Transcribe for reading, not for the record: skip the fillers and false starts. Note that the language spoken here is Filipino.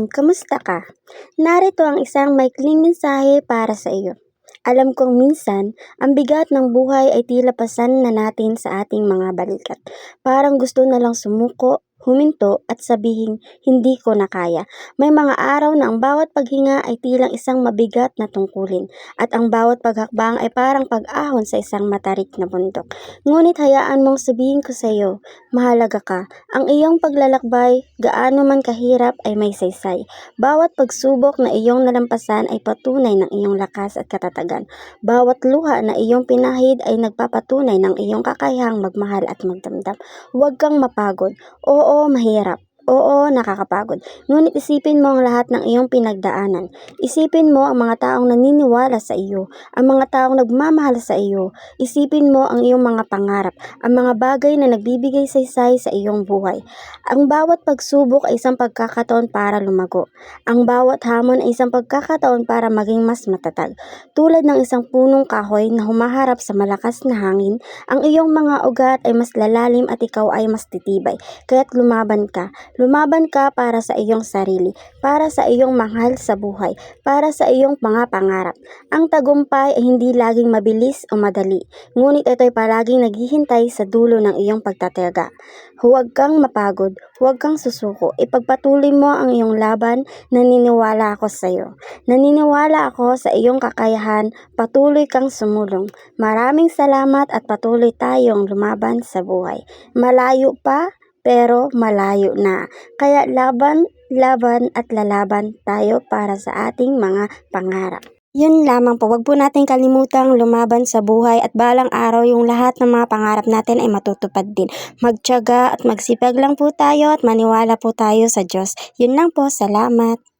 Kamusta ka? Narito ang isang maikling mensahe para sa iyo. Alam kong minsan, ang bigat ng buhay ay tila pasan na natin sa ating mga balikat. Parang gusto na lang sumuko, huminto at sabihin, hindi ko na kaya. May mga araw na ang bawat paghinga ay tilang isang mabigat na tungkulin at ang bawat paghakbang ay parang pag-ahon sa isang matarik na bundok. Ngunit hayaan mong sabihin ko sa iyo, mahalaga ka. Ang iyong paglalakbay, gaano man kahirap ay may saysay. Bawat pagsubok na iyong nalampasan ay patunay ng iyong lakas at katatagan. Bawat luha na iyong pinahid ay nagpapatunay ng iyong kakayahang magmahal at magdamdam. Huwag kang mapagod. Oo, mahirap. Oo, nakakapagod. Ngunit isipin mo ang lahat ng iyong pinagdaanan. Isipin mo ang mga taong naniniwala sa iyo, ang mga taong nagmamahal sa iyo. Isipin mo ang iyong mga pangarap, ang mga bagay na nagbibigay saysay sa iyong buhay. Ang bawat pagsubok ay isang pagkakataon para lumago. Ang bawat hamon ay isang pagkakataon para maging mas matatag. Tulad ng isang punong kahoy na humaharap sa malakas na hangin, ang iyong mga ugat ay mas lalalim at ikaw ay mas titibay. Kaya't lumaban ka. Lumaban ka para sa iyong sarili, para sa iyong mahal sa buhay, para sa iyong mga pangarap. Ang tagumpay ay hindi laging mabilis o madali, ngunit ito'y palaging naghihintay sa dulo ng iyong pagtatiyaga. Huwag kang mapagod, huwag kang susuko. Ipagpatuloy mo ang iyong laban, naniniwala ako sa iyo. Naniniwala ako sa iyong kakayahan, patuloy kang sumulong. Maraming salamat at patuloy tayong lumaban sa buhay. Malayo pa, pero malayo na. Kaya laban, laban at lalaban tayo para sa ating mga pangarap. Yun lamang po, wag po natin kalimutang lumaban sa buhay at balang araw yung lahat ng mga pangarap natin ay matutupad din. Magtiyaga at magsipag lang po tayo at maniwala po tayo sa Diyos. Yun lang po, salamat.